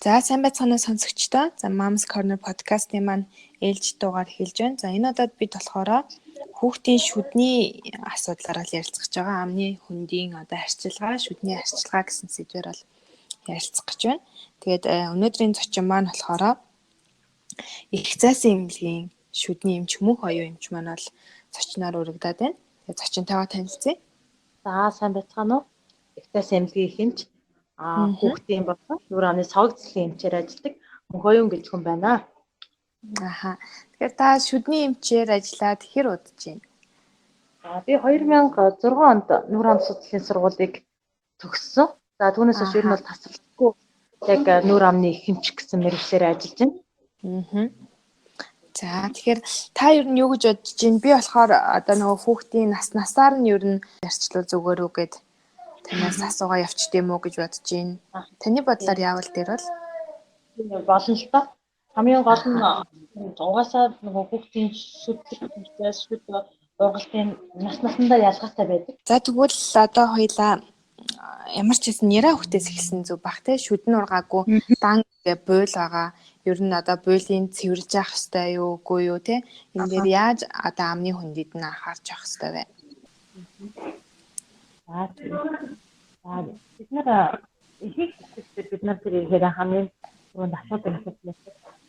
За сайн байцгаана сонсогчдоо. За Moms Corner podcast-ийн маань ээлж дугаар хэлж байна. За энэ удаад бид болохоор хүүхдийн шүдний асуудлаараа л ярилцах гэж байгаа. Амны хөндийн одоо арчилгаа, шүдний арчилгаа гэсэн сэдвээр бол ярилцах гэж байна. Тэгээд өнөөдрийн зочин маань болохоор их зайсан эмнэлгийн шүдний эмч мөнх оюун эмч маань бол зочноор өргөдөд байна. Тэгээд зочинтойгоо танилцъя. За сайн байцгаана уу? Их зайсан эмнэлгийн эмч хүүхдийн болон нүүр амны согц засгийн эмчээр ажилладаг мөнх оюун гэж хүн байна. Аха. Тэгэхээр та шүдний эмчээр ажиллаад хэр удаж байна? За би 2006 онд нүүр ам судлалын сургуулийг төгссөн. За түүнээс хойш ер нь бол тасралтгүй яг нүүр амны их эмч гэсэн мэргэжлэр ажиллаж байна. За тэгэхээр та ер нь юу гэж бодож байна? Би болохоор одоо нөгөө хүүхдийн насаар нь ер нь ярьчлал зүгээр үү гэд танаас асуугаа явчдээ мүү гэж бодож байна. Таны бодлоор яавал дээр бол болно л доо. Хамгийн гол нь угаасаа нөгөө хүүхдийн шүд ургалтын насндаа ялгаатай байдаг. За тэгвэл одоо хоёлаа ямар ч хэсэн яриа хүүхдээс эхэлсэн зүг бах те шүдэн ургаагүй дан гэ буйл байгаа. Ер нь одоо буйлын цэвэрлж явах хэрэгтэй юу үгүй юу те энэ дээр яаж одоо амны хүндэд нь анхаарч явах хэрэгтэй вэ? Бид нар бид нар тэр хамгийн түрүүнд асуудал хэлсэн.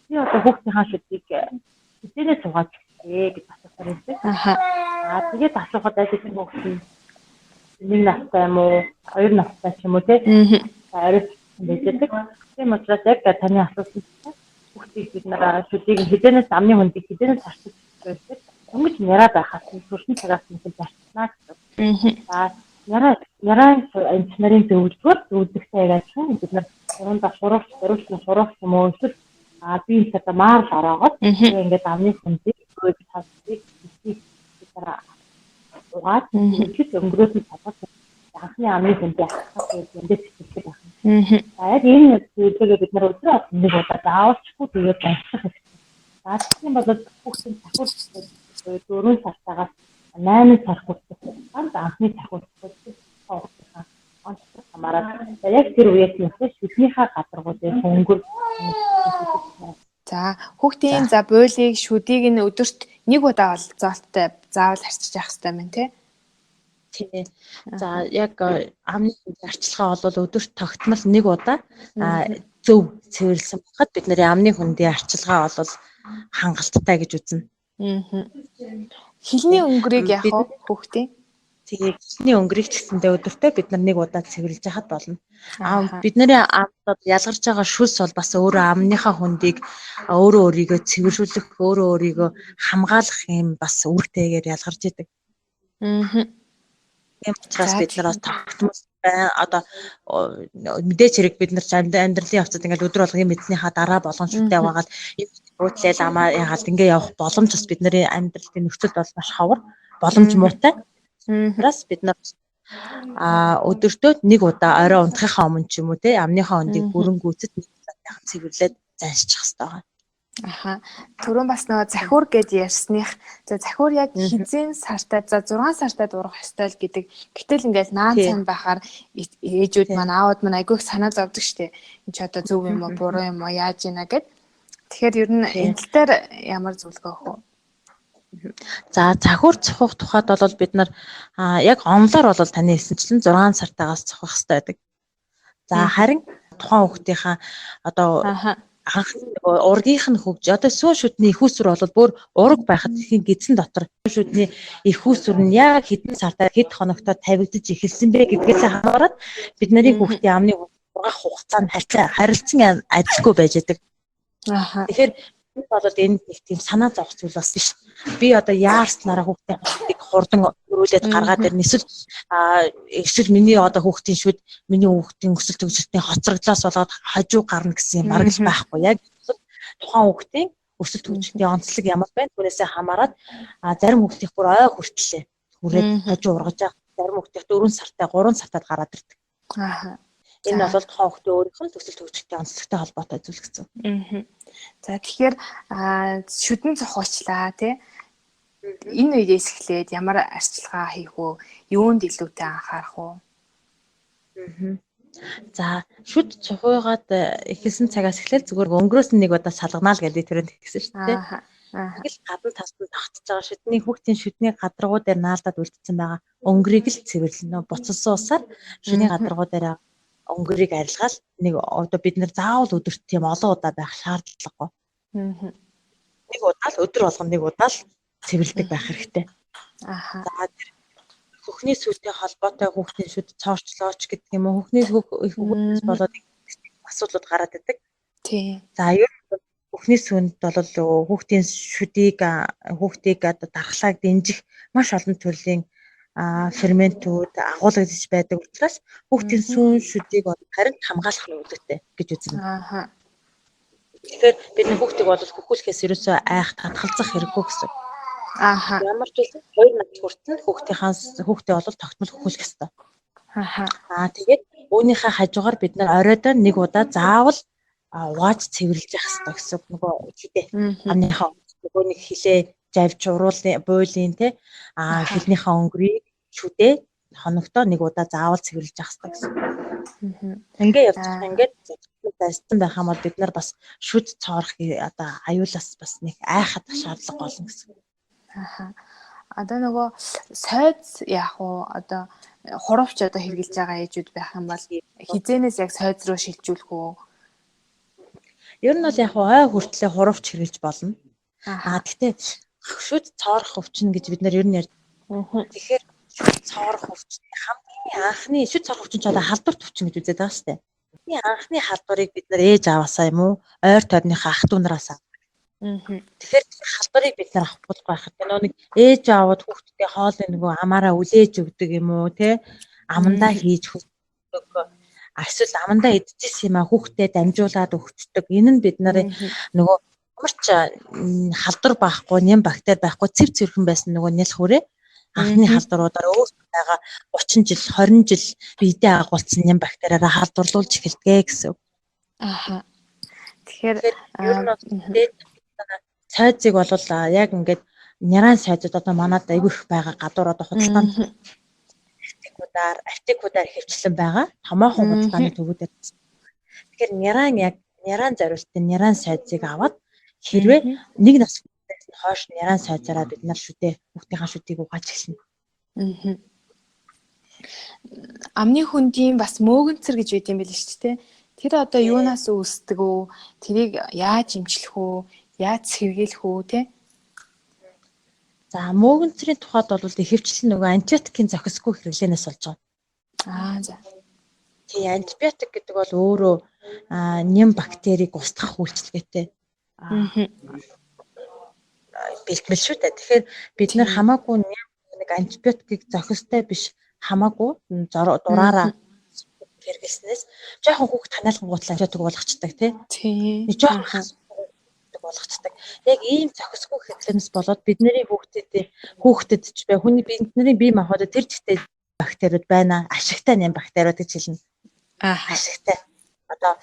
Би одоо хүүхдийн шүдийг хэдээрээ суугаад гээ гэж асуусан юм шиг. Тэгээд асуухад ажил хүүхдийн 1 настай юм уу 2 настай ч юм уу те арай мэддэг. Тийм учраас яг таны асуусан хүүхдийг бид нар шүдийг хэдээрээс амны хүндийг хэдээрээс харчих гэсэн ингэж яриа байхаас төрсөн цагаас нь зарчнаа гэсэн. Яраа энэ нарын зөвлөгтэй яаж бид нар сурах юм уу эсвэл би энэ маар ороогоод ингээд амны хүндийг хасдаг угаад ихэд өнгөрөөс нь цадгаж анхны амны хүндийг ахах гэдэг юм дээр байна. Яг энэ зүйлээ бид нар өдрөө нэг удаа заавалчгүй тэгээд ажиллах хэрэгтэй. Тийм бол хүүхдийн цахиус 4 сартаагаас 8 сар хүртэл анхны цахиус хамаараад яг тэр үеэс нь шүднийхаа гадаргуудын хөнгөр. За хүүхдийн за буйлыг шүдийг нь өдөрт 1 удаа бол зоолттой заавал арчиж явах хэрэгтэй мэн тий. За яг амны арчилгаа бол өдөрт тогтмол 1 удаа зөв цэвэрлсэн байхад бид нарын амны хүндийн арчилгаа бол хангалттай гэж үзнэ. Хилний өнгөрийг яах вэ хүүхдийн? Тэгээд хилний өнгөрийг ч гэсэндээ өдөртөө бид нар 1 удаа цэвэрлж яхад болно. Бидний амд ялгарч байгаа шүлс бол бас өөрөө амныхаа хүндийг өөрөө өөрийгөө цэвэршүүлэх, өөрөө өөрийгөө хамгаалах юм бас үүрэгтэйгээр ялгарч идэг. Тийм учраас бид нар бас тогтмол одоо мэдээч хэрэг бид нар амьдралын явцад ингээд өдөр болгон мэдснийхаа дараа болгон шүдтэй байгаад уутлал амаа яагаад ингээ явах боломж бас бидний амьдралын нөхцөлд бол маш ховор боломж муутай. Тэрс бид нар өдөртөө 1 удаа орой унтахынхаа өмнө ч юм уу те амныхаа өндийг бүрэн гүйцэд цэвэрлээд заншчих хэрэгтэй байна. Аха. Түрүүн бас нөгөө захиур гэж ярьсных. За захиур яг хизээ сартай за 6 сартай дурах ёстой л гэдэг. Гэтэл ингээл наан цан байхаар ээжүүд маань аауд маань айгүйх санаа зовдөг штеп. Энд ч одоо зөв юм уу буруу юм уу яаж ийна гэд. Тэгэхээр ер нь энэ тал дээр ямар зөвлөгөө өгөх вэ? За захиур цохох тухайд бол бид нар яг онлоор бол таны хэлсэнчлэн 6 сартаагаас цохох хэрэгтэй байдаг. За харин тухайн хүүхдийнхаа одоо анх ургийнх нь хөгж одоо сүү шүдний их усүр бол бүр ураг байхад ихийн гидсэн дотор шүдний их усүр нь яг хэдэн сартаа хэд хоногтой тавигдаж эхэлсэн бэ гэдгээс хамаарат бид нарын хүүхдийн амны ургах хугацаа нь харилцан адилгүй байж байдаг. Тэгэхээр бол энэ нэг тийм санаа зовх зүйл бас биш. Би одоо яарснараа хүүхдийн хурдан өрүүлээд гаргаад ирнэ. Эсвэл миний одоо хүүхдийн шүд миний хүүхдийн өсөлт төгсөлтийн хоцрогдлоос болоод хажуу гарна гэсэн юм бараг л байхгүй. Яг тухайн хүүхдийн өсөлт төгсөлтийн онцлог ямар байна түүнээсээ хамаарат зарим хүүхдийн бүр ой хүртлээ хүрээд хажуу ургаж байгаа. Зарим хүүхдийн 4 сартай 3 сартад гараад ирдэг. Энэ бол тухайн хүүхдийн өөрийнх нь өсөлт төгсөлтийн онцлогтой холбоотой зүйл гэсэн. За тэгэхээр шүдэн цохолчлаа тий. Энэ үеэс эхлээд ямар арчилгаа хийх вэ? Юунд илүүтэй анхаарах вэ? За шүд цухуугаад эхэлсэн цагаас эхлээл зүгээр өнгөрөөс нь нэг удаа салганаа л гэдэг төрөнд хэлсэн шүү дээ. Ааха. Ааха. Тэгэл гадна тасанд тогтцож байгаа шүдний хүүхдийн шүдний гадаргуу дээр наалдаад үлдсэн байгаа өнгөрийг л цэвэрлэнэ. Буцалсан усаар шүдний гадаргуу дээр өнгөрийг арилгаал нэг одоо бид нэр заавал өдөрт тийм олон удаа байх шаардлагагүй. Нэг удаа л өдөр болгоно нэг удаа л цэвэрлдэг байх хэрэгтэй. Ааха. За хөхний сүттэй холбоотой хүүхдийн шүд цоорчлооч гэдэг юм уу хөхний хүүхдээс болоод асуудлууд гараад идэг. Тий. За ер нь хөхний сүнд бол хүүхдийн шүдийг одоо дархлааг дэмжих маш олон төрлийн ферментүүд агуулгадж байдаг учраас хүүхдийн сүүн шүдийг харин хамгаалах нь үүдтэй гэж үзнэ. Ааха. Тэгэхээр бид нэг хүүхдийг бол хөхүүлэхээс ерөөсөө айх татгалзах хэрэггүй гэсэн. Ааха. Ямар ч үсэн 2 над хүртэл хүүхдээ бол тогтмол хөхүүлэх ёстой. Ааха. Тэгээд үүнийхээ хажуугаар бид нар оройдоо нэг удаа заавал угааж цэвэрлж явах хэрэгтэй гэсэн нөгөө хідээ. Амныхаа нөгөө нэг хилээ завж уруулын буулын те хилнийхээ өнгөрийг шүдээ хоногтоо нэг удаа заавал цэвэрлж явах хэрэгтэй гэсэн. Ингээд явчих ингээд зарцсан байх юм бол бид нар бас шүд цоорох одоо аюулаас бас нэг айхад шаардлага болно гэсэн. Ааха. Одоо нөгөө сойз яах вэ? Одоо хуравч одоо хэрглэж байгаа ээжүүд байх юм бол хизэнээс яг сойз руу шилжүүлэх үү? Ер нь бол яг ой хүртлээ хуравч хэрглэж болно. Гэхдээ шүд цоорох өвчин гэж бид нар ер нь ярьж. Тэгэхээр шүд цоорох өвчин хамгийн анхны шүд цоорох өвчин ч одоо халдварт өвчин гэж үздэг байгаа шүү дээ. Хамгийн анхны халдварыг бид нар ээж аваасаа юм уу? Ойр тойрныхаа ах トゥ нараас. Тэгэхээр халдварыг бид нар авах болохгүй байх. Тэгээ нэг ээж аваад хүүхдтэй хоолны нөгөө амаараа үлээж өгдөг юм уу те амандаа хийж хөдөлгөг эсвэл амандаа идчихсэн юм а хүүхдэд дамжуулаад өгчдөг. Энэ нь бид нарын нөгөө ямарч халдвар байхгүй, нэм бактери байхгүй, цэв цэвэрхэн байсан нөгөө нялх хүрээ анхны халдваруудаар өөрсдөө байгаа 30 жил, 20 жил биедээ агуулсан нэм бактериараа халдварлуулж эхэлдэг гэсэн. Ааха. Тэгэхээр ер нь сайзыг бол яг ингээд няран сайзууд одоо манад айгүй их байгаа гадуур одоо худалдаанд артикуудаар хэвчлэн байгаа. Томоохон худалдааны төвүүдээр. Тэгэхээр няран зориултын няран сайзыг аваад хэрвээ нэг нас хойш няран сайзаараа бид нар хүүхдийнхаа шүдийг угааж эхэлнэ. Амны хөндийн бас мөөгөнцөр гэж үйд юм байл шүү дээ. Тэр одоо юунаас үүсдэг үү? Тэрийг яаж эмчлэх үү? Яаж сэргийлэх үү те? За мөөгөнцрийн тухайд бол ихэвчлэн нөгөө антибиотикийн зохисгүй хэрэглэнээс болж байгаа. За. Тий антибиотик гэдэг бол өөрөө нэм бактерийг устгах үйлчилгээтэй. Бэлтгэл шүү дээ. Тэгэхээр бид нар хамаагүй нэг антибиотикийг зохистой биш хамаагүй дураараа хэрэглэснээс жоохон хүүхд ханаалгангуутлаа антибиотик болгочдаг тий. Жоохон болгочдаг. Яг ийм зохисгүй хэрэглэнээс болоод бидний хүүхдэд ч бай хүний бидний бие махбодод тэр чигтээ бактериуд байна. Ашигтай нэм бактериуд гэж хэлнэ. Ашигтай. Одоо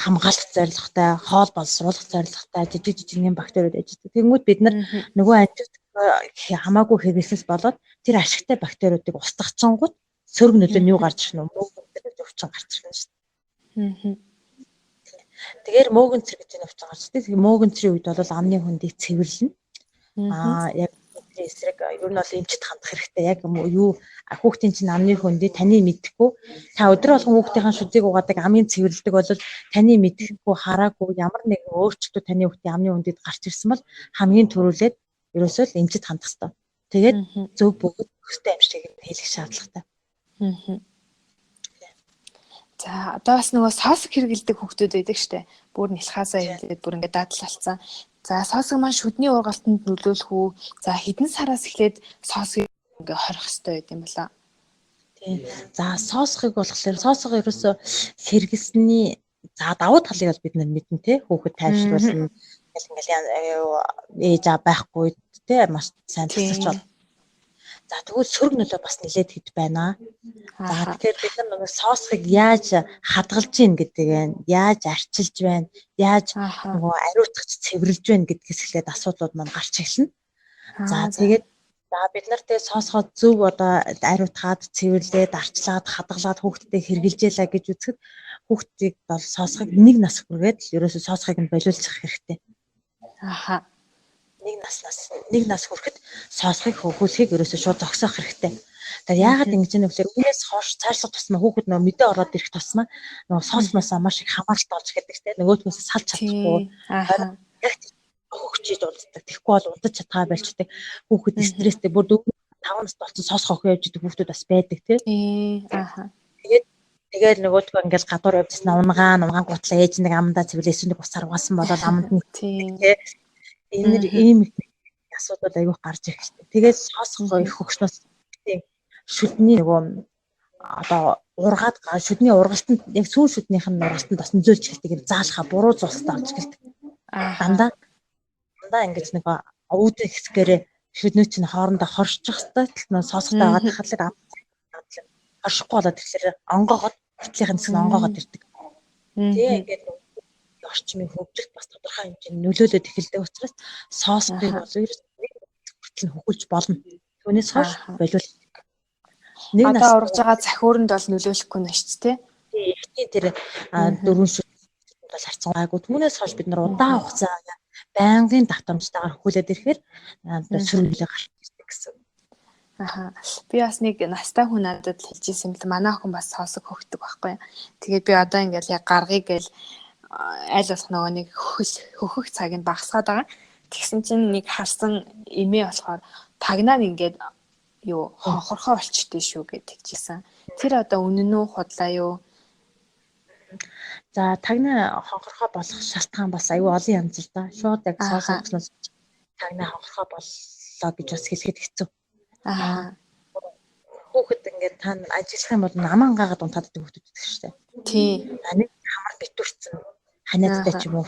хамгаалах зорилготой, хоол боловсруулах зорилготой жижиг нэм бактериуд ээждэг. Тэгмүүд бид нар нөгөө антибиотик хамаагүй хэрэглэснээс болоод тэр ашигтай бактериудыг устгахчингууд сөрөг нөлөө нь юу гарч ирнэ? Мөөгөнцөр өвчин гарч ирнэ шүү дээ. Тэгэхээр мөөгөнцөр гэж энэ өвчин гарч ирдэг. Мөөгөнцрийн үед бол амны хөндийг цэвэрлэнэ. Яг тэр эсрэг ер нь бол эмчит хандах хэрэгтэй. Яг юу хүүхдийн чинь амны хөндийг таны мэдэхгүй та өдөр болгон хүүхдийн шүдийг угаадаг амын цэвэрлдэг бол таны мэдэхгүй хараагүй ямар нэгэн өөрчлөлтүүд таны хүүхдийн амны хөндөд гарч ирсэн бол хамгийн түрүүлээд ерөөсөө л эмчит хандах хэрэгтэй. Тэгээд зөв бөгөөд өстэй амжилтыг хийх шаардлагатай. За одоо бас нөгөө сосг хэрэгэлдэг хүүхдүүд байдаг штэ. Бүр нэлхаасаа хэлээд бүр ингээд дадлалцсан. За сосг маань шүдний ургалтанд нөлөөлөх үү? За хэдэн сараас эхлээд сосгийг ингээд хорих хэрэгтэй байд юм болоо. Тийм. За соосгыг болохоор соосго ерөөсөө сэргэлсэний давуу талыг бол бид нар мэднэ те. Хүүхэд тайвшруулна. Ингээл ээж байхгүй те маш сайн тасалж байна. За тэгвэл сөрөг нөлөө бас нэлээд хэд байна. За тэгэхээр бид нар нөгөө соосхыг яаж хадгалж ийн гэдэг нь, яаж арчилж байна, яаж нөгөө ариутгаж цэвэрлж байна гэдгээс эхлээд асуудлууд маань гарч эхэлнэ. За тэгээд За бид нар тэгээ сонсоход зөв одоо ариутгаад, цэвэрлээд, арчлаад, хадгалаад хүүхдэд хэрглэжээлээ гэж үзэхэд хүүхдийг бол сонсохыг нэг нас хүргээд ерөөсөө сонсохыг нь болиулчих хэрэгтэй. Аха. Нэг нас хүрэхэд сонсохыг хөгжүүлэхийг ерөөсөө шууд зогсоох хэрэгтэй. Тэгэхээр яагаад ингэж юм бэ гэхээр үүнээс хойш цаашлах тусмаа хүүхэд нөө мэдээ ороод ирэх тусмаа нөгөө сонсмосоо маш их хамааралтай болж гэдэг те нөгөөдгөөс салж чадахгүй. Аха. Яг хөгжиж унтдаг. Тэгэхгүй бол унтаж чадгаа болчдөг. Хүүхэд стресстэй бүр 4-5 наст болсон сонсох охин явж идэг хүүхдүүд бас байдаг те. Аха. Тэгээд нөгөөдгөө ингээл гадуур явжсна унгаан гутлаа ээж нэг амандаа цэвэрлээсэн нэг усаар угаасан болоод аманд нь те. Энэ ийм асуудал аягүй гарч ирэх хэрэгтэй. Тэгээд сонсох их хөгжнөөс шүдний нөгөө одоо ургаад шүдний ургалтанд яг сүүл шүднийх нь ургалтанд бас нөлөөлж эхэлдэг юм заалхаа буруу зулстай болж эхэлдэг. Дандаа ингэж нэг үүдэн хэсгээрээ шүднүүд чинь хоорондоо хоршчих хэвээр нөө сонсохтой байгаа тахлаар хоршихгүй болоод тэгэхээр онгоогоод хөтлийнх нь хэсэг нь онгоогоод ирдэг. Тэгээ ингээд орчмын хөгжилт бас тодорхой хэмжээнд нөлөөлөд эхэлдэг учраас соосдыг бол хүртэл хөгүүлж болно. Түүнээс хойш болиул одоо ургаж байгаа захиуранд бол нөлөөлөхгүй нь шүү дээ. Эхний тэр 4 шүд бол харцангайгүй. Түүнээс хойш бид нар удаан хугацаа байнгын давтамжтайгаар хөгүүлээд ирэхээр сүрүүлээ гарч ирдэг гэсэн. Аха. Би бас нэг настай хүн надад хэлж ирсэн юм л манай охин бас сонсог хөгтөг байхгүй. Тэгээд би одоо ингээл яг гаргыг гэл аль болох нөгөө нэг хөхөх цагийг багасгаад байгаа. Тэгсэн чинь нэг харсан эмээ болохоор тагнаа ингээд юу хонхорхоо болчтой шүү гэж хэлжсэн. Тэр одоо үнэн үү худлаа юу? За тагнаа хонхорхоо болох шалтгаан бас аюу олон янз л да. Шууд яг сонсогчноос тагнаа хонхорхоо боллоо гэж бас хэлэхэд хэцүү. Хүүхэд ингээд та ажиллах юм бол наман гаагаад унтаадаг хүүхдүүд гэдэг шүү дээ. Тий. Нэг хамар битүүрсэн ханиадтай ч юм уу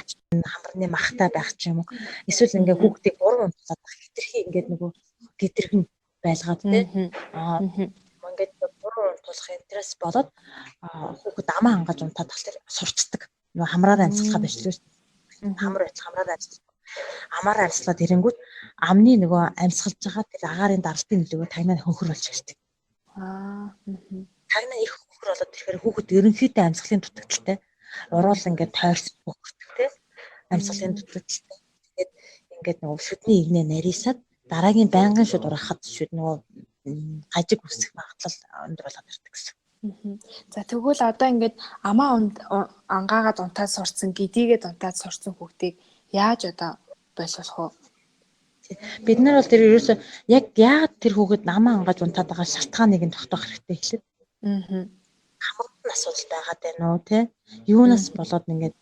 хамарны махтай байх ч юм уу. Эсвэл ингээд хүүхдийг буруу унтаад хитрхи ингээд нөгөө гидэргэн байлгаад тий. Ингээд буруу унтуулах интерес болоод хүүхэд амаа хангаж унтаад тахлаар сурцдаг. Нөгөө хамраар амьсгалахаа бичлээ. Хамар амьсгалах. Амаар амьсгалаад ирэнгүүт амны нөгөө амьсгалж байгаа тэр агаарын даралтын нөлөөгөө тагнаа хөнхөр болж ирдэг. Тагнаа их хөнхөр болоод ирэхээр хүүхэд ерөнхийдөө амьсгалын дутагдaltaй. Уруул ингээд тойрсон хөхөртэй тий. Амьсгалын дутагдaltaй. Тэгээд ингээд нөгөө шүдний игнээ нарийсаад дараагийн байнгын шүд урахад шүд нөгөө гажиг үсэх магадлал өндөр болоод ирдэг гэсэн. За тэгвэл одоо ингээд амаа ангаагаад унтаад сурцсан, гидийгээд унтаад сурцсан хүүхдийг яаж одоо боловсрох вэ? Бид нар бол тэр ерөөсөө яг яагаад тэр хүүхэд амаа ангааж унтаад байгаа шалтгааныг нь тогтоох хэрэгтэй хэлээд. Хамрын асуудал байгаад байна уу те? Юунаас болоод ингээд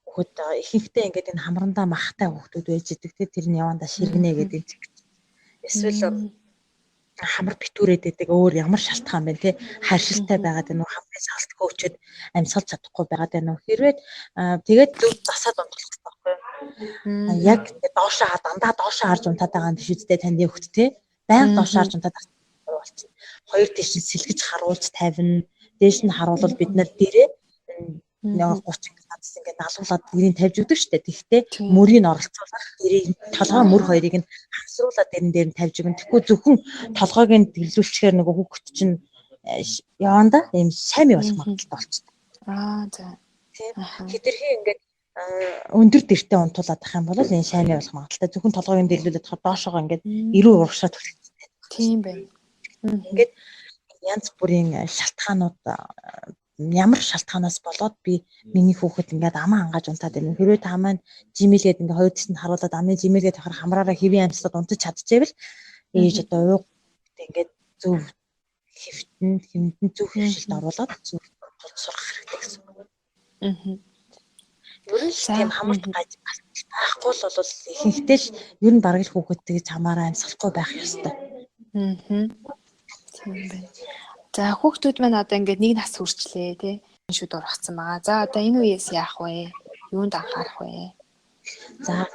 хүүхэд ихэнхдээ ингээд энэ хамрандаа махтай хүүхдүүд байж идэг те тэрний явандаа ширгэнэ гэдэг. Эсвэл хамар битүүрээд байдаг өөр ямар шалтгаан байна те харшилтай байгаад байна уу хамрын салтгүй өчөд амьсгалж чадахгүй байгаад байна уу хэрвээ тэгээд зөв засаад унтах хэрэгтэй байхгүй яг доошоо дандаа доошоо харж унтаад байгаа юм биш үстэй танд хөвгт те байнга доошоо харж унтаад болчихсон хоёр тийш нь сэлгэж харуулж тавина дээш нь харуулвал бид нар дээрээ нэг 30 градус ингээд налуулаад дэрийг тавьж өгдөг штэ. Тэгтээ мөрийг оролцуулах дэрийг толгой мөр хоёрыг нь хавсруулаад дэрэн дээр нь тавьж өгнө. Тэгэхгүй зөвхөн толгойг нь дэглүүлчихээр нөгөө хүүхэд чинь яванда ийм сайн болох магадлалтай болчихсон. За. Хэтэрхий ингээд өндөр дэртээ унтуулаад ах юм бол энэ сайн болох магадлалтай. Зөвхөн толгойг нь дэглүүлээд доошоогоо ингээд эрүү урагшаад төлөвлөсөн. Тийм байна. Ингээд янз бүрийн шалтгаанууд ямар шалтгаанаас болоод би миний хүүхэд ингээд амаа ангааж унтаад байна. Хэрвээ та маань жимэлгээд ингээд хоёр дэсэнд харуулад амны жимэлгээд авахар хамраараа хэвийн амьсгалд унтаж чадчихвэл ээж одоо ингээд зөв хэмтэн зөв хөвшилд оруулаад зөв сурах хэрэгтэй гэсэн. Ер нь тийм хамарт гаж байхгүй л бол ихэнхдээ л ер нь бараг л хүүхэд тэгж хамаараа амьсгалахгүй байх ёстой. Тийм байна. За хүүхдүүд маань одоо ингээд нэг нас хүрчлээ тий. Шүд ургацсан байгаа. За одоо энэ үеэс яах вэ? Юунд анхаарах вэ? За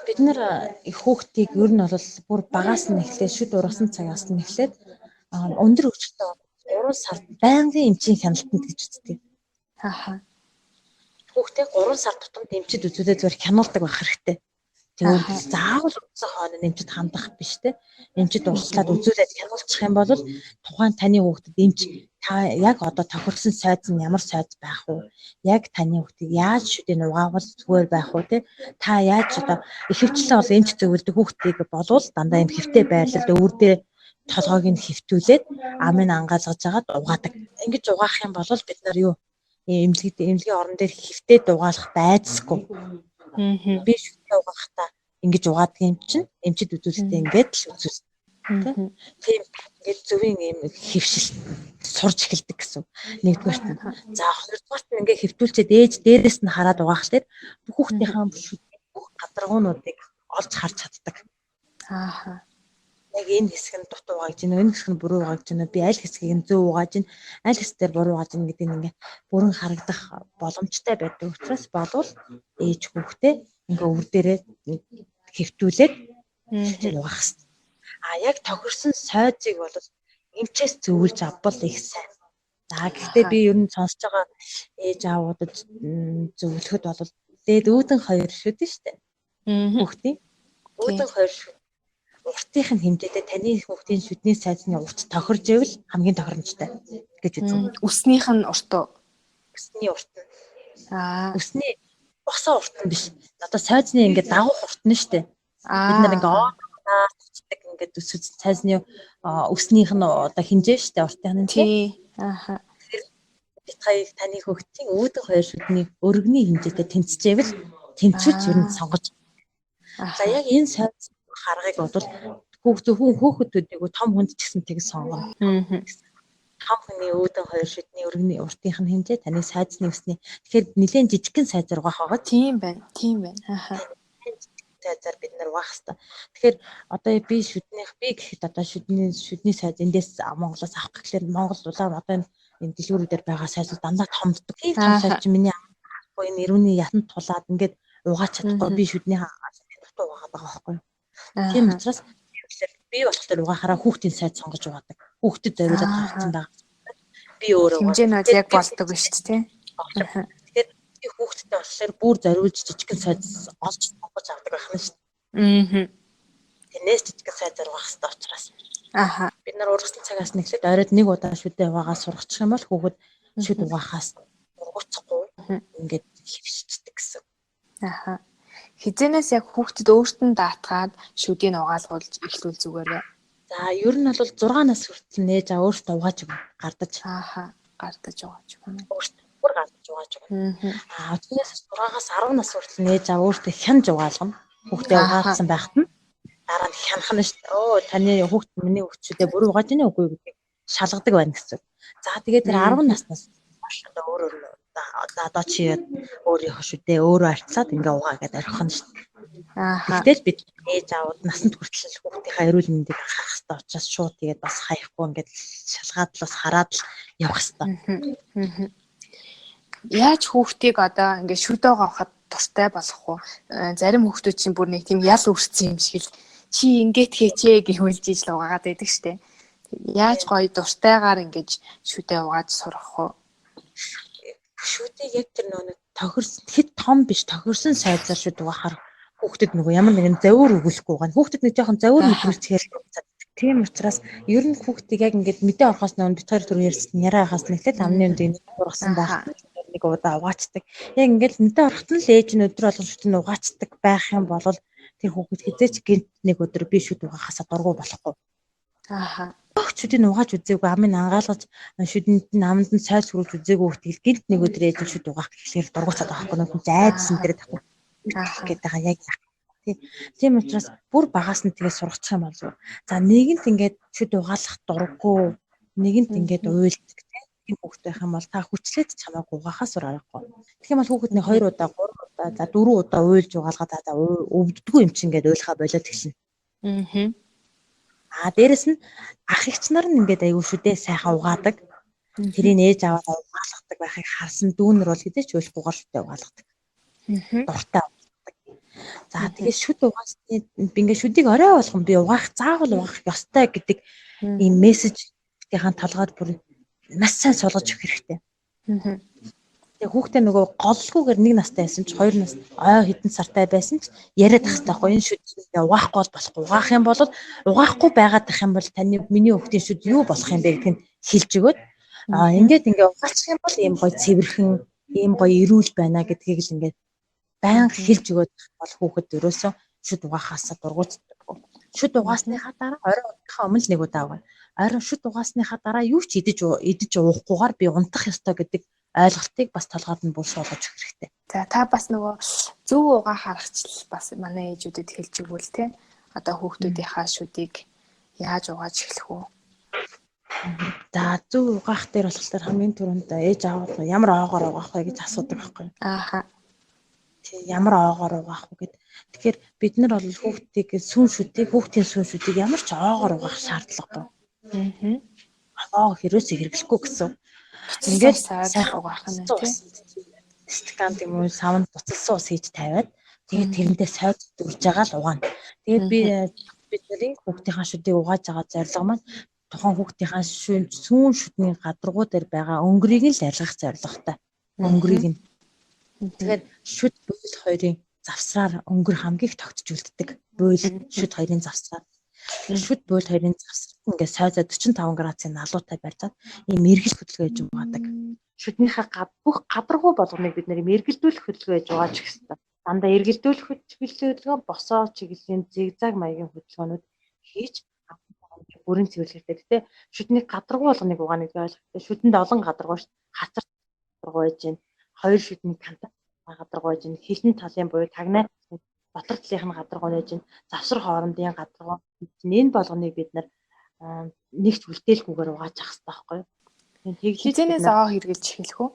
бид нар их хүүхдийг ер нь бол бүр багаас нь эхлээд шүд ургасан цагаас нь эхлээд өндөр хөвчлөлтөй 3 сар байнгын эмчийн хяналтанд гэж үздэг. Хүүхдээ 3 сар тутамд эмчид үзүүлээ зүгээр хянуулдаг байх хэрэгтэй. Тэг өөр заавал үндсэн хоолой нэмчид хандах биш те. Эмчид урьдчилаад үзүүлээд хянуулчих юм бол тухайн таны хүүхдэд эмч та яг одоо тохирсон сайз нь ямар сайз байх вэ? Яг таны хүүхдийг яаж шүдэн угаавал зүгээр байх вэ те? Та яаж одоо ихэвчлэн бол эмч зөвлөдөг хүүхдийг болвол дандаа юм хэвтэй байрлалд өвөрдөө толгойг нь хэвтүүлээд амын ангаалгаж агаад угаадаг. Ингэж угаах юм бол бид нар юу эмнэлгийн орон дээр хэвтээд угаалах байцсгүй. Би шүдэн угаахтаа ингэж угаадаг юм чинь эмчид үзүүлэлтээ ингэж л үзүүлсэн. Тийм ингэж зөвийн юм хөвшил сурж эхэлдэг гэсэн. Нэгдүгээрт нь. За хоёрдугаарт нь ингээ хэвтүүлчихэд ээж дээрээс нь хараад угаах дээр хүүхдийнхээ бүх гадаргуунуудыг олж харж чаддаг. Яг энэ хэсэг нь дутуу угааж байна, энэ хэсэг нь буруу угааж байна. Би аль хэсгийг нь зөв угааж байна, аль хэсгээр буруу угааж байна гэдэг нь ингээ бүрэн харагдах боломжтой байдаг учраас болвол ээж хүүхдээ ингээ өвөр дээрээ хэвтүүлээд угаах хэрэгтэй. Яг тохирсон сойзыг бол эмчээс зөвлөж авбал их сайн. За гэхдээ би ер нь сонсож байгаа ээж аавуудад зөвлөхөд бол дээд үүдэн хоёр шүдэн штэ. Хүүхдийн үүдэн хоёр шүд. Уртынх нь хэмжээтэй таны хүүхдийн шүдний сайзны урт тохирж ивэл хамгийн тохиромжтой гэж үзэн. Үснийх нь урт уу? Үсний урт нь. Үсний босоо урт нь биш. Одоо сайзны ингээд дагуух урт нь штэ. Бид нар ингээд ингээд сайзны өснийх нь одоо хинжээ штэ уртын нь тий. Бид хоёр таны хүүхдийн үүдэн хоёр шүдний өргөний хинжээтэй тэнцжээвэл тэнцвэрч ер нь сонгож. За яг энэ сайз харгыг бодвол хүүхдүүдийг том хүнд ч гэсэн тэг сонгоно. Том хүний үүдэн хоёр шүдний өргөний уртынх нь хинжээ таны сайзны өсний. Тэгэхээр нэлээд жижигхэн сайзаар угаах байгаа. Тийм байна. Сайзаар бид нар угаах хэрэгтэй. Тэгэхээр одоо би гэхэд одоо шүдний сайз эндээс Монголоос авах гэхлээр Монгол улаан одоо энэ дэлгүүрүүдээр байгаа сайзууд дандаа томддог. Тийм том сайз чи миний авахгүй энэ ирүүний ятанд тулаад ингээд угаач чадахгүй би шүдний дутуу угаагаад байгаа байхгүй юу. Тийм учраас би болохоор угаахаараа хүүхдийн сайз сонгож угаадаг. Хүүхдэд зориулаад гаргасан байгаа. Би өөрөө хэмжээнүүд яг болдог шүү дээ тийм. Тэгэхээр би хүүхдэд болохоор бүр зориулж жижигхэн сайз олж сонгож авдаг байх нь шүү дээ. Тэрнээс жижигхэн сайзаар угаах хэрэгтэй учраас. Бид нар ургасан цагаас нэхлээд оройд нэг удаа шүдээ угаагаа сургачих юм бол хүүхэд шүд угаахаас ургуцахгүй ингээд хөвшчихдэг гэсэн. Хизэнээс яг хүүхдэд өөрт нь даатгаад шүдийг угаалгуулж эхлүүл зүгээр вэ? За ер нь бол 6 нас хүртэл нээж өөртөө угааж гардаж. Гардаж угааж байна. Өөртөө гардаж угааж байна. Тэрнээс 6-аас 10 нас хүртэл нээж өөртөө хянж угаалгана. Хүүхдээ угаалсан байхад нь дараа нь хянах нь шүү дээ. Таны хүүхд миний хүүхдчүүдээ бүр угааж байна уугүй гэдгийг шалгадаг байна гэсэн. За тэгээд тэр 10 наснаас одоо өөр одоо чи өөрийнхөө шүдээ өөрөө артлаад ингээ угаа гэдээ орхих нь шүү дээ. Тэгтэл бид ээж аауд насанд хүртэл хүүхдийнхээ эрүүл мэндийг анхаарах хэрэгтэй учраас шууд тэгээд бас хаяхгүй ингээд шалгаад л бас хараад л явах хэрэгтэй. Яаж хүүхдийг одоо ингээ шүдээ угаахад туртай болох уу? Зарим хүүхдүүд чинь бүр нэг тийм ял үрцсэн юм шиг л чи ингээд хийчээ гэхүүлж ижил угаагаад байдаг штэ. Яаж гоё дуртайгаар ингэж шүдээ угааж сурах уу? Шүдийг яг тэр нөгөө тохирсон хэд том биш тохирсон сайзаар шүд угаахаар хүүхдэд нөгөө ямар нэгэн завир өгөхгүй байгаа. Хүүхдэд нэг жоохон завир өгүүлчихээр тийм учраас ер нь хүүхдийг яг ингээд мэдээ орохоос өмнө бид хоёр түр ярьсан яриа хаас нэглээд амны үндийг ургасан байх нэг удаа угаачдаг. Яг ингээд мэдээ орохт нь л ээж нь өдөр болгон шүд нь угаачдаг байх юм бол тэр хүүхэд хизээч гинт нэг өдөр би шүд угаахаас дургу болохгүй. Шүдийг угааж үзээгүй амын ангаалгаж шүдэнд нь аманд нь сайз хүрүүлж үзээгүй хүүхдийг гинт нэг өдөр ээж нь шүд угаах гэхлээр дургуцаад байгаа байхгүй нэг айдсан дээр тахгүй гэдэг байгаа яг тийм учраас бүр багаас нь тэгээ сургачих юм бол за нэгэнт ингээд шүд угаалах дурггүй нэгэнт ингээд уйлдаг тийм хүүхд байх юм бол та хүчлээд чамайг угаахаас аргагүй. Тэгэх юм бол хүүхэд нэг 2 удаа 3 удаа за 4 удаа уйлж угаалгаад та өвддөггүй юм чинь ингээд уйлахаа болоод тэгшин. Дээрэс нь ах эгч нар нь ингээд аягүй шүдээ сайхан угаадаг. Тэрийг ээж аваад угаалгадаг байхыг харсан дүүнэр бол хэдэж ч уйлахгүйгээр шүдээ угаалгадаг. Дуртай угаалгадаг. За тэгээд шүд угаасны би ингээд шүдийг орой болгон би заавал угаах ёстой гэдэг ийм мессежийн талгаад бүр маш сайн суулгаж өгөх хэрэгтэй. Тэгээ хүүхдээ нөгөө голлгүйгээр 1 настай байсан ч 2 нас ой хэдэн сартай байсан ч яриад ах таахгүй энэ шүдээ угаахгүй болохгүй. Угаах юм бол угаахгүй байгаад ах юм бол таны миний хүүхдийн шүд юу болох юм бэ гэдг нь хэлж өгөөд ингээд угаачих юм бол ийм гоё цэвэрхэн ийм гоё эрүүл байна гэдгийг л ингээд баян хэлж өгөөд бол хүүхэд өрөөсөө шүд угаахаасаа дургуутдаггүй. Шүд угаасныхаа дараа орой унтахаа өмнө л нэг удаа угаана. Орой шүд угаасныхаа дараа юу ч идэж уухгүйгээр би унтах ёстой гэдэг ойлголтыг бас толгойд нь бүрш болгож өгөх хэрэгтэй. За та бас нөгөө зөв угаах аргачлал бас манай ээжүүдэд хэлж өгвөл те. Одоо хүүхдүүдийнхаа шүдийг яаж угааж эхлэх вэ? За зөв угаах дээр болохоор хамгийн түрүүнд ээж аав ямар оогоор угаах вэ гэж асуудаг байхгүй. Ааха. Тэг ямар оогоор угаах вэ гэд. Тэгэхээр бид нар бол хүүхдийн сүүн шүдийг ямар ч оогоор угаах шаардлагагүй. Аа. Хэрэгс хэрэглэхгүй гэсэн. Ингээд сайхан угаах нь тийм. Стакан тийм үү савнд буцалсан ус хийж тавиад тэгээд тэрэндээ сойд дүрж байгаа л угаана. Тэгээд бид нарын хүүхдийнхаа шүдийг угааж байгаа зорилго маань тухайн хүүхдийнхаа сүүн шүдний гадаргуу дээр байгаа өнгөрийг нь л алгах зорилготой. Өнгөрийг нь. Тэгээд шүд буйл хоёрын завсраар өнгөр хамгийн их тогтж үлддэг. Буйл шүд хоёрын завсраар. Шүд буйл хоёрын завсраар ингээд сойзоо 45 градусын налуутай барьцаад ийм эргэл хөдөлгөөж угаадаг. Шүднийхээ бүх гадаргуу болгоныг бид нэр эргэлдүүлэх хөдөлгөөж угааж их хэрэгтэй. Дандаа эргэлдүүлэх хөдөлгөөн босоо чиглэлийн зигзаг маягийн хөдөлгөөнүүд хийж бүрэн цэвэрлэхтэй. Гэтэ шүдний гадаргуу болгоныг угаана гэж ойлгохтой. Шүдэнд олон гадаргуу хацар гадаргуу байж гин. Хоёр шүдний кантар гадаргуу байж гин. Хилэн талын буюу тагнаа дотор талынх нь гадаргуу байж гин. Завсар хоорондын гадаргуу. Энэ болгоныг бид нэгт үлдээлгүйгээр угааж ах хэрэгтэй байхгүй юу? Хизэнээс аа хэрглэж эхэлэх үү?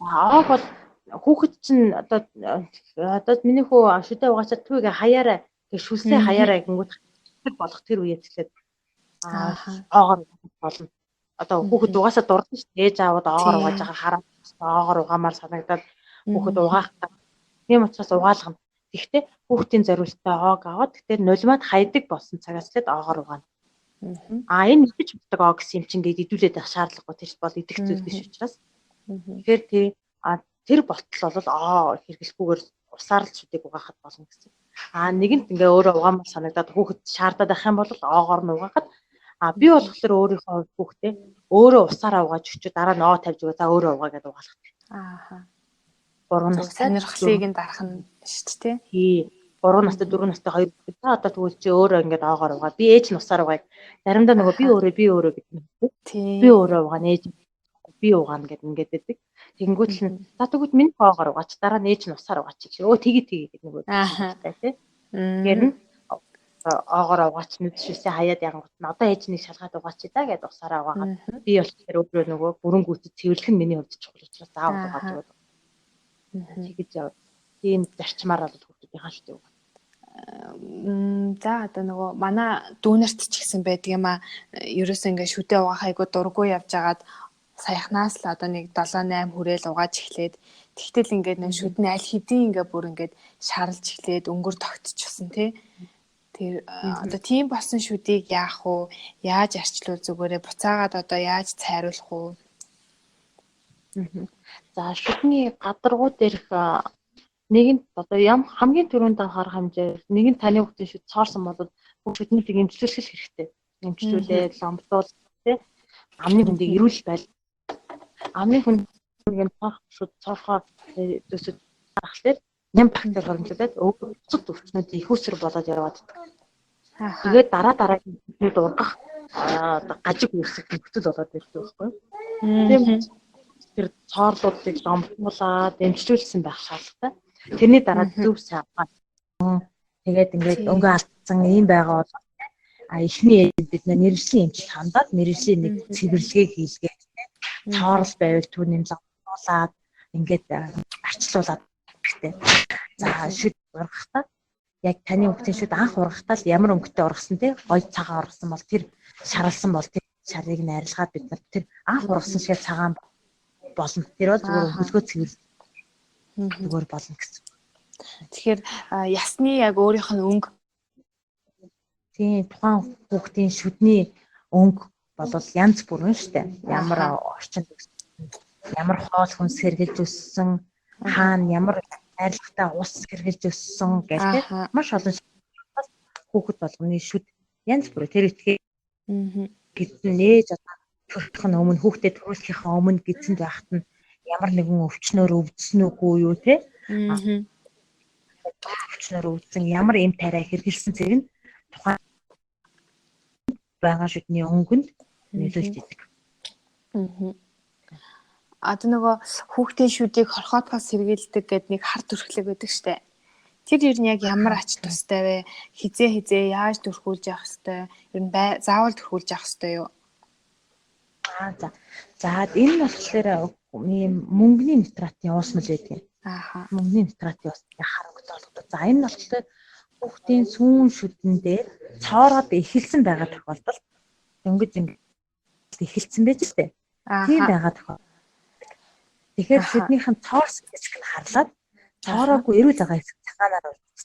Аа бол хүүхэд чинь одоо миний хүү шүдээ угаачаад түүгээ хаяараа гэж шүлсээ хаяараа гингүүд болох тэр үеэс эхлээд аагаар болно. Одоо хүүхэд угаасаа дурдсан шүү дээ. Ээж аавд аагаар угааж байгаа хараад аагаар угаамаар санагдаад хүүхэд угаах. Тийм учраас угаалгана. Гэхдээ хүүхдийн зориултаа оог аваад тэгэхээр нулимаад хайдаг болсон цагаас эхлээд аагаар угаана. Энэ идэж болдог оо гэсэн юм чинь гээд идүүлээд байх шаардлагагүй тэр бол идэх зүйл биш учраас. Тэгэхээр тэр болтол бол хэрэглэхгүйгээр усаар л шүдийг угаахад болно гэсэн. Нэгэнт ингээ өөрөө угаамаар санагдаад хүүхэд шаардаад байх юм бол оогоор нь угаахад би болохоор өөрийнхөө хүүхдээ өөрөө усаараа угааж өчөө дараа нь тавьж өгөө за өөрөө угаа гэдээ угаалгах. 3 нас сонирхлыг нь дарах нь шүү дээ. Тий. 3 настай 4 настай 2 та одоо тэгвэл чи өөрөө ингээд аагаар угаа. Би ээж нь усаар угааг. Заримдаа нөгөө би өөрөө гэдэг. Би өөрөө угаана ээж би угаана гэдэг ингээд байдаг. Тэгэнгүүт л за тэгвэл миний аагаар угаач дараа нь ээж нь усаар угаач гэж. Тэгээ гэдэг нөгөө тий. Тэгэхээр нь аагаар угаач нүдшээсээ хаяад янгууд нь одоо ээж нэг шалгаад угаач да гэдээ усаараа угаагаад би болохоор өөрөө нөгөө бүрэн гүйцэд цэвэрлэх нь миний хувьд чухал учраас заавал угааж өгöd. Тэгэж яв. Тийм зарчмаар бол хүүхдүүдийн хаалт юу. За одоо нөгөө манай дүүнерт ч гэсэн байдаг юм ерөөсөө ингээ шүдээ угаах айгу дурггүй явж агаад саяхнаас л одоо нэг 7-8 хүрээл угааж эхлээд тэгтэл ингээд нэг шүдний аль хэдийн ингээ бүр ингээд шарлж эхлээд өнгөр тогтчихсон тий. Тэр одоо тийм болсон шүдийг яах вэ? Яаж арчлуул зүгээрээ буцаагаад одоо яаж цайруулах вэ? За шүдний гадаргуу дээрх нэгэнт одоо хамгийн түрүүнд анхаарах хэмжээр нэгэнт таны хүүхдийн шүд цоорсон бол шүднийг эмчлүүлэх хэрэгтэй. Эмчлүүлээд ломтуул тий. Амны хүндийг эрүүл байл. Амны хүндийг шүд цоорхоо төсөж харахлаар ням бактери хөрөмжлөд өвчт өвчнүүд их усэр болоод яваад. Тэгээд дараагийн нүд ургах одоо гажиг үсэх нөхцөл болоод ирдэг байхгүй. Тийм тэр цоорлуудыг ломтуулаад эмчлүүлсэн байх шаардлагатай. Тэрний дараа зөв сайн тэгээд ингээд өнгө алдсан юм байгаа бол эхний бид мэргэжлийн эмчилж хандаад мэргэжлийн нэг цэвэрлэгээ хийлгээд цоорл байвал түүнийг ломтуулаад ингээд арчлуулаад хэрэгтэй. За шүд ургахтаа яг таны хүүхдийн шүд анх ургахтаа л ямар өнгөтэй ургасан те гоё цагаан ургасан бол тэр шаралсан бол тэр шарыг найралгаад бид нар тэр анх ургасан шиг цагаан болно. Тэр бол зүгээр хөлгөө цэвэрлэх зүгээр болно гэсэн. Тэгэхээр ясны яг өөрийнх нь өнгө тийм тухайн хүүхдийн шүдний өнгө бол янз бүрэн шүү дээ. Ямар орчинд ямар хоол хүнс хэрглэж өссөн, хаана ямар найрлагатай ус хэрглэж өссөн гэх тээ Ааха. маш олон хүүхэд болгоны шүд янз бүр тэр этгээ гидсэн нээж одоо төрөх нь өмнө хүүхдэд төрүүлэхийнхаа өмнө гидсэнд байхад нь ямар нэгэн өвчнөөр өвдсөн үгүй юу те өвчнөөр өвдсөн ямар эм тариа хэрглэсэн зэрэг нь тухайн байгаа шүдний өнгөнд нөлөөлж идэг. Одоо нөгөө хүүхдийн шүдийг хорхоотхоос сэргийлдэг гэдэг нэг хар төрхлөг байдаг штэ. Тэр ер нь яг ямар ач тустай вэ? Хизээ яаж төрхүүлж явах хэвтэй? Ер нь заавал төрхүүлж явах хэвтэй юу? За энэ нь болохоор ийм мөнгөний нитратын уусмал байдаг. Мөнгөний нитратын уусмал харангуй болгодог. За энэ нь болохоор хүүхдийн сүүн шүдэн дээр цоороод эхэлсэн байгаа тохиолдолд дөнгөж эхэлсэн байж тээ. Тийм байгаа тохиолдолд. Тэгэхээр шүднийхэн цоорс хэсэг нь харлаад цоороогүй эрүүл байгаа хэсэг цагаанаар үлддэг.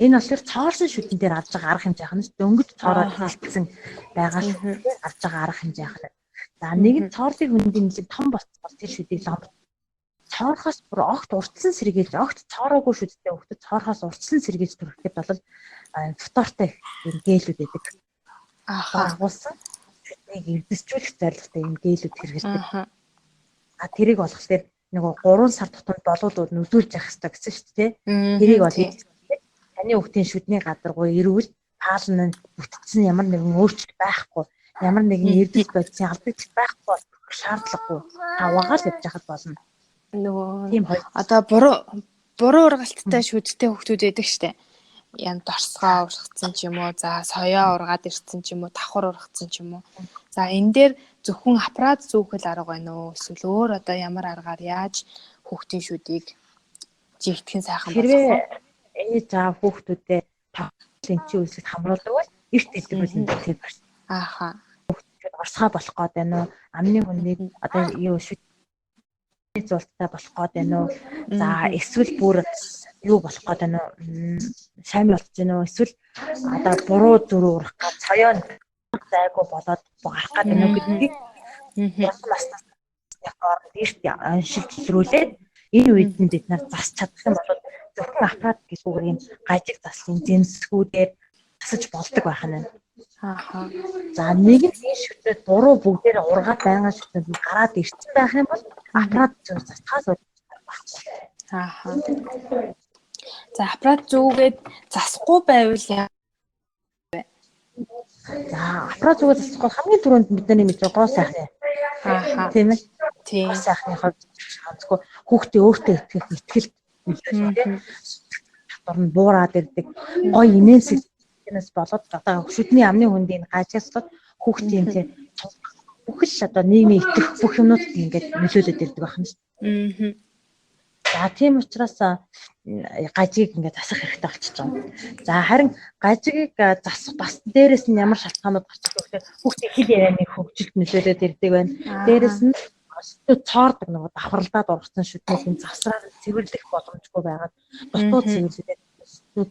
Энэ болохоор цоорсон шүдэн дээр авж байгаа арга хэмжээх нь дөнгөж цоороо хэлтсэн байгаа шүдэн авж байгаа арга хэмжээх нь. За нэг нь цоорлын хөндийн нэлээд том болцсон тэр шүдийг ломб. Цоорхоос бүр огт уртсан сэргийлж огт цоороогүй шүдтэй хөвгөд цоорхоос уртсан сэргийлж төрөхөд бол фтортой юм гээлүүд байдаг. Агуулсан шүднийг эвдэсжүүлэх зорилготой юм гээлүүд хэрэглэдэг. Тэрийг болгохлоор нөгөө 3 сар тутамд болоод нөлөөлж явах хэрэгтэй гэсэн шүү дээ. Тэрийг бол таны хүүхдийн шүдний гадаргуу эрүүл паалн нь бүтцэн ямар нэгэн өөрчлөлт байхгүй, ямар нэгэн эрдэс бодисын алдагч байхгүй шаардлагагүй таваагаар явж хахад болно. Нөгөө одоо буруу ургалттай шүдтэй хүүхдүүд байдаг штэ. Ян дорсгоо ургацсан ч юм уу, за соёо ургаад ирсэн ч юм уу, давхар ургацсан ч юм уу. За энэ дээр зөвхөн аппарат зүүхэл арга байна уу? Эсвэл өөр одоо ямар аргаар яаж хүүхдийн шүдийг жигтгэн сайхан болгох вэ? Ээж аав хүүхдүүдэд тохиолын үйлсэд хамруулдаг бол эрт хэлдэг бол энэ тийм байна. Хүүхдүүд орсгоо болох гээд байна уу? Амны хүнийг одоо юу шүдний зулттай болох гээд байна уу? За эсвэл бүр юу болох гээд байна уу? Сайн болж байна уу? Эсвэл одоо буруу зүрх урах гээд соёо зайгүй болоод гарах гээд байна уу гэдгийг маснаас эрт оншилж зөрүүлээд энэ үед нь бид нар засч чадах юм бол зөвхөн аппарат гэхүүгээр юм гажиг заслын зэмсгүүдээр засаж болдог байх нь. За нэг нь энэ шүтээ буруу бүгдээр ургаад байгаа шүтээ гараад ирсэн байх юм бол аппарат зөв засахаас байхгүй. За аппарат зүгээд засахгүй байвал яа вэ? За аппарат зүгээд засахгүй хамгийн түрүүнд бидний мэдээ гоо сайхны. Тийм ээ. Тийм сайхны хувьд онцгүй хүүхдээ өөртөө итгэх татвар нь буураад ирдэг. Гой имэнсээс болоод одоо шүдний амны хөндийн гажигслаад хүүхдийн тийм бүхэл одоо нийгмийн итгэх бүх юмнууд ингээд нөлөөлөд ирдэг байна шүү. За тийм учраас гажиг ингээд засах хэрэгтэй болчихж байгаа. За харин гажигийг засах бас дээрэс нь ямар шалтгаанууд гарч ирэх вэ? Хүүхдийн хэл ярианы хөгжилд нөлөөлөд ирдэг байна. Дээрэс нь цоордог нөгөө давхарлаад ургасан шүднийг засраар цэвэрлэх боломжгүй байгаад дутуу цэвэрлээд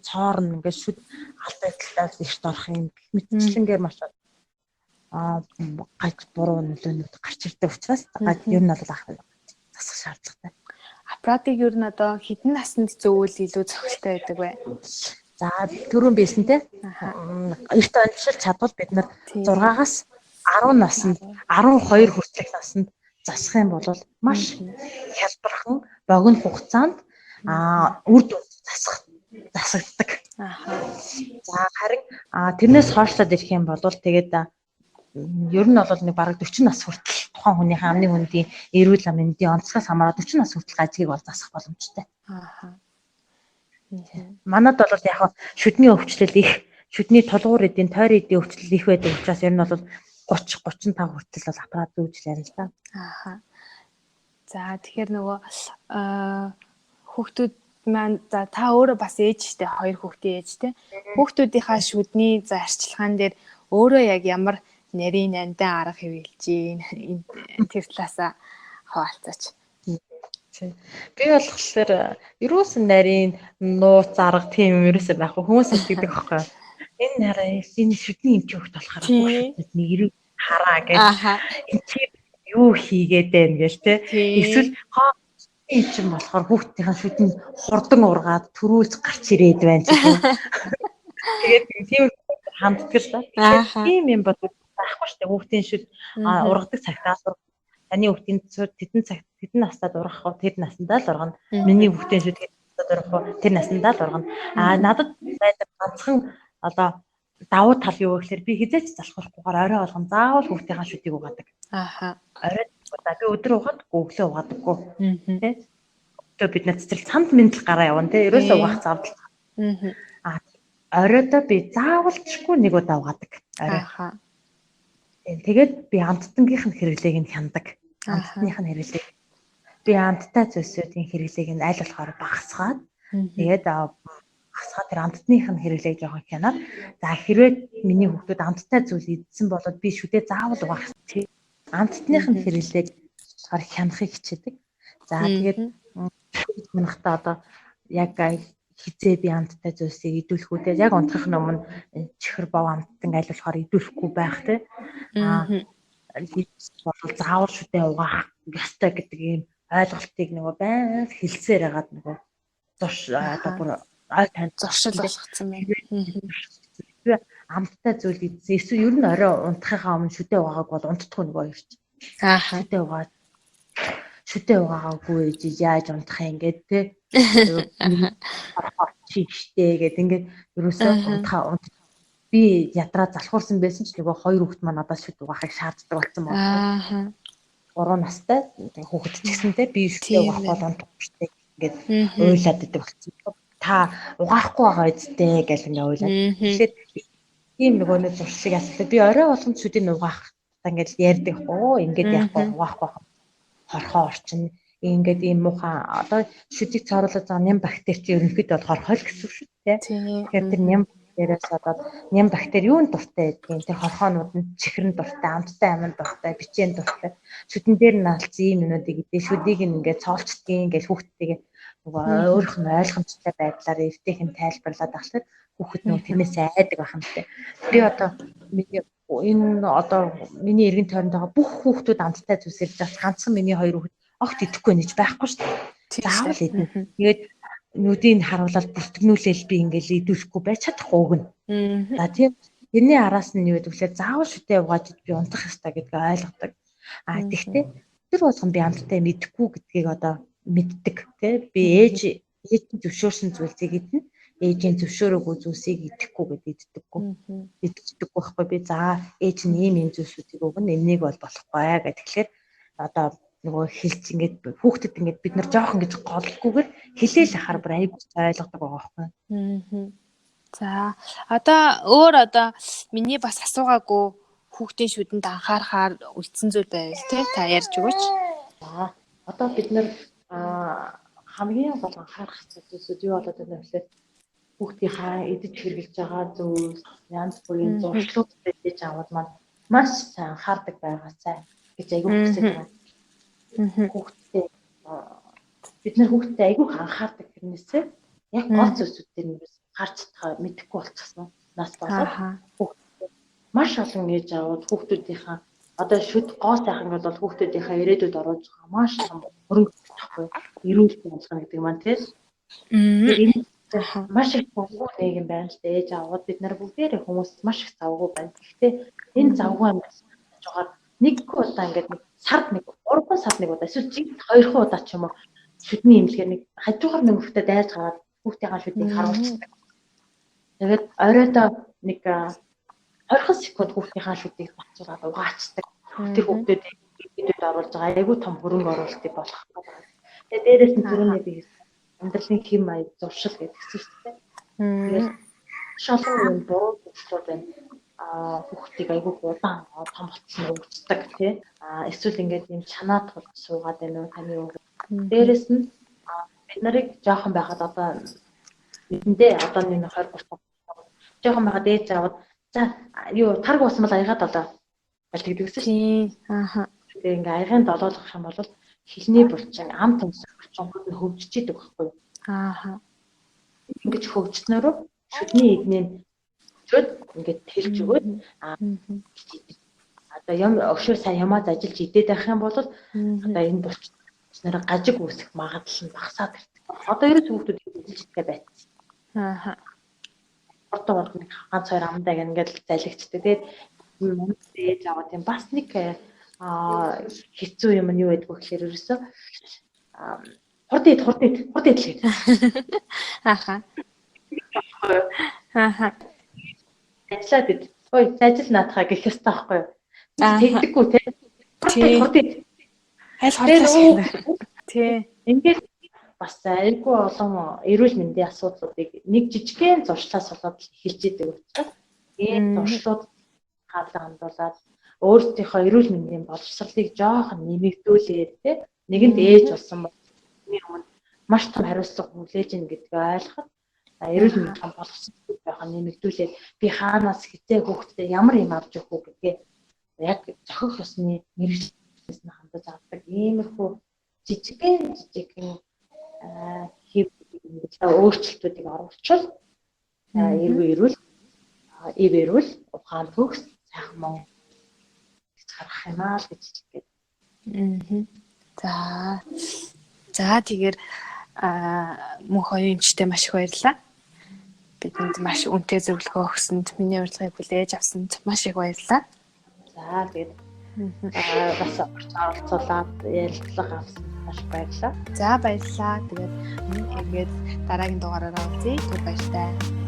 цоор нь ингээд шүд алдагдaltaас эрт орох юм мэтчлэнгээр маш гаж буруу нөлөөнүүд гарч ирдэг учраас ер нь бол засах шаардлагатай. Аппаратыг ер нь одоо хэдэн наснд зөвүүл илүү зохистой байдаг вэ? За түрүүн бисэн те эрт онцлол чадвал бид нар 6-аас 10 наснд 12 хүртэлх наснд засах юм бол маш хялбархан богино хугацаанд үр дүн засагддаг. За харин тэрнээс хойшлоод ирэх юм бол тэгээд ер нь бол нэг бараг 40 нас хүртэл тухайн хүнийхээ амны хөндийн эрүүл мэндийн онцлогоос хамаарат 40 нас хүртэл гажгийг бол засах боломжтой. Манайд бол яг шүдний өвчлөл их, шүдний тулгуур эдийн тойр эдийн өвчлөл их байдаг учраас ер нь бол 30-35 хүртэл бол аппарат зүүж ярил л да. За тэгэхээр нөгөө хүүхдүүд маань за та өөрөө бас ээж штэ 2 хүүхдийн ээж те. Хүүхдүүдийнхаа шүдний за арчилгаан дээр өөрөө яг ямар нарийн нандан арга хөвөлж ийн тэр талаасаа хаваалцаач. Би болохоор ерөөсөн нарийн нууц арга тийм юм ерөөсөө байхгүй хүмүүс хэлдэг байхгүй. Энэ нарийн энэ шүдний эмч хөвгт болохоор хүүхдүүд нэг эрүү хараа гэж энэ юу хийгээд байна гэж те. Эсвэл Тийм. энэ чинь болохоор хүүхдийн шүтэн хурдан ургаад төрүүлж гарч ирээд байна ч гэдэг. Тэгээд тийм ханддаг л да. Тэгэхээр Ааха. тийм юм бол байхгүй шүү дээ. Хүүхдийн шүд ургадаг цагтаас таны хүүхдийн тэдэн настад ургах уу тэр насандаа л ургана. Миний хүүхдийн шүд тэр настад ургах уу тэр насандаа л ургана. Надад байдаг ганцхан одоо давуу тал юу гэхээр би хизээч залхуурахгүйгээр орой болгон заавал хүүхдийн шүдийг угаадаг. Ааха. Орой би өдөр угаадаггүй өглөө угаадаггүй. Тэ? Өглөө бид нар цэцэрлэг цамд мэдлэл гараа явна тэ. Ерөөсөө угаах завдал. Оройдоо би заавалчгүй нэг удаа угаадаг. Ааха. Тэгээд би амттангийнх нь хэрэглээг нь хяндаг. Амттных нь хэрэглээг. Би амттай зүйлсүүдийн хэрэглээг нь аль болохоор багасгаад тэгээд багасгаад тэр амттных нь хэрэглээг жоохон хянаад за хэрвээ миний хүүхдүүд амттай зүйл идсэн болоод би шүдээ заавал угаах тийм амттных нь хэрэглээг болохоор хянахыг хичээдэг. За тэгээд манайхтаа одоо яг хизээ би амттай зүйлсийг идүүлэх үедээ яг унтахын өмнө чихэр бов амттан аль болохоор идүүлэхгүй байх те. Бол заавал шүдээ угаах ёстой гэдэг ийм ойлголтыг нөгөө байнга хэлсээр хагаад нөгөө одоо бүр ой танд зуршил болгоцсон байна. Амттай зүйл идсэн. Эсвэл ер нь орой унтахынхаа өмнө шүдээ угааг бол унтдаггүй нөгөө хоёр чинь. Ааха. Шүдээ угаагаагүй ээж яаж унтах юм гээд те. Чигштэй гээд ингээд ерөөсөө унтахаа би ядраа залхуурсан байсан ч нөгөө хоёр хүүхэд маань надаас шүд угаахыг шаарддаг болсон байна. 3 настай хүүхэд ч гэсэнтэй би шүдээ угаах бол унтахгүй штэ ингээд ойлаад идэг болсон. Та угаахгүй байгаа үсттэй гэж ингээд ойлаад. Тэгэхээр тийм нөгөө нэг зуршиг асуулаа. Би орой болгонд шүдийг угаах ингээд ярьдаг хөө ингээд яахгүй угаахгүй хорхоо орчин ингээд ийм муухай одоо шүдийг цааруулаад байгаа ням бактери чи ерөнхийдөө бол хорхоо л гэсэн үг шүү дээ. Тэгэхээр тэр ням бактериас одоо ням бактери юунд дуртай гэдгийг тэр хорхоонууд нь чихрэн дуртай, амттай амин дуртай, бичээнд дуртай. Шүдэн дээр нь алдсан ийм юмнуудыг идэх шүдийг ингээд цоолчдгийн гэж хүүхдтэйгээ нөгөө өөрийнх нь ойлгомжтой байдлаар эвтэйхэн тайлбарлаад ахлаад хүүхэд нөгөө тэрнээс айдаг байх юм те. Би одоо миний эргэн тойронд байгаа бүх хүүхдүүд амттай зүйлсээр бас ганцхан миний хоёр хүүхэд огт идэхгүй нэж байхгүй шүү дээ. Заавал идэнэ. Тэгээд нүдийг харуулаад бүртгэнүүлээл би ингээл идүүлэхгүй байж чадахгүй өгнө. За тийм тэрний араас нь юу гэдэг вэ? Заавал шүдээ угааж би унтах ёстой гэдгийг ойлгодог. Тэгтээ тэр болгон би амттай мэдэхгүй гэдгийг одоо мэддэг тий. Би ээжийн зөвшөөрсөн зүйлсийг идэнэ. Ээжийн зөвшөөрөөгүй зүйлсийг идэхгүй гэдээ иддэггүй. Иддэггүй байхгүй би за ээж нь ийм зүйлсүүдийг өгнө. Энийг бол болохгүй гэдэг. Тэгэхээр одоо нөгөө хэлж ингээд хүүхдэд ингээд бид нар жоохон гэж голгүйгээр хэлээл ахаар бүр айгүй ойлгодог байгаа байхгүй. За одоо өөр миний бас асуугаагүй хүүхдийн шүдэнд анхаарахаар үлдсэн зүйл байвал тий та ярьж өгөөч. За одоо бид нар хамгийн гол анхаарах зүйлсүүд юу болоод байна вэ гэхээр хүүхдийнхаа идэж хэрглэж байгаа зүйл янз бүрийн зуршлуудтай дэж аваад маань маш сайн анхаардаг байгаасай гэж айгүй хүсэж байна. Хүүхдээ бид нар хүүхдээ айгүй анхаардаг хэрнээсээ яг гол зүйлсүүдээр нь харж чадхаа мэдэхгүй болчихсон. Нас болоод хүүхдээ маш олон ээж аваад хүүхдүүдийнхаа одоо шүд гоо сайхан бол хүүхдүүдийнхаа ирээдүйд оруулж байгаа маш том хөрөнгө байхгүй эрүүл болгоно гэдэг маань тийм. Маш их завгүй нийгэм байна л дээ. Ээж аваад бид нар бүгдээрээ хүмүүс маш их завгүй байна. Гэхдээ энэ завгүй амьд жагаар нэггүй удаа ингээд сард нэг 3 сард нэг удаа эсвэл 2 удаа ч юм уу шүдний имлэхээр нэг хажуугаар нэг хүүхдэд дайж гараад хүүхдийн шүдийг харуулцдаг. Тэгээд оройдоо нэг 20 секунд хүүхдийн шүдийг бацуулаад угаачдаг. Тэр хүүхдэд идэвхтэй оруулж байгаа айгүй том хөрөнгө оруулалтыг болох. Тэгээд дээрээс нь түрүүний би амьдралын хэм маяг зуршил гэдэгсэн шүү дээ. Тэгээд шалгуу юм буруу зүйлсүүд байна. Хүүхдийг айгүй удаан том болцсон өгцдөг тий. Эсвэл ингээд юм чанаа тулж суугаад байна уу таны үг. Дээрээс нь бид нарыг жоохон байхад одоо бидэндээ одоо нэг 20 30 жоохон байхад ээж аваад за юу тарг уусмал аягаад болоо гэдэг гэсэн чинь. Тэгээд ингээ аягийн долоолох юм бол хилний булчин ам томсох булчингууд нь хөвжиж идэг байхгүй юу? Ингэж хөвжснөөр шүдний эдний чөд ингээд тэлж өгөөд одоо өшөө сайн ямаа ажиллаж идээд байх юм бол одоо энэ булчин нэр гажиг үүсэх магадлал нь багасаад ирдэг. Одоо ерөөс хүүхдүүд эзэлж идэх байсан. Аа. Ордог нэг ганц хоёр амдаа ингээд залгичдаг. Тэгээд мөн ээж аваад тийм бас нэг хэцүү юм нь юу байдаг вэ гэхээр ерөөсөө хурд ид лээ. Ааха. Ааха. Ажиллаад ид. Ой, ажил наатахаа гэх ёстой байхгүй юу? Тэгдэггүй те. Хурд ид. Аль хорлоо. Тий. Ингээд бас айгүй олон эрүүл мэндийн асуудлуудыг нэг жижигхэн зуршлаас болоод эхэлж идэг учраас энэ зуршлууд хаалга хандуулаад өөрсдийнхөө эрүүл мэндийн боловсролыг жоохон нэмэгдүүлээд те нэгэнд ээж болсон бол өмнө маш том хариуцлага хүлээж ийн гэдгийг ойлгоход эрүүл мэндийн боловсролыг жоохон нэмэгдүүлээд би хаанаас хизээ хүүхдэд ямар юм авч өгөх үү гэдгээ яг зохих ёсны мэрэгчлээс нь хандаж авдаг иймэрхүү жижигхэн өөрчлөлтүүдийг оруулчвал эрүүл ухаан төгс сайхан мөн гарах юм аа л гэж хэлгээд. За тэгэхээр мөнх оюун эмчтэй маш их баярлалаа. Бидэнд маш үнэтэй зөвлөгөө өгсөнд, миний урилгыг хүлээж авсанд маш их баярлалаа. За тэгээд бас оролцуулаад ярилцлага авсан маш баярлалаа. За баярлалаа. Тэгээд ингээд дараагийн дугаараараа уулзъя. Түр баяртай.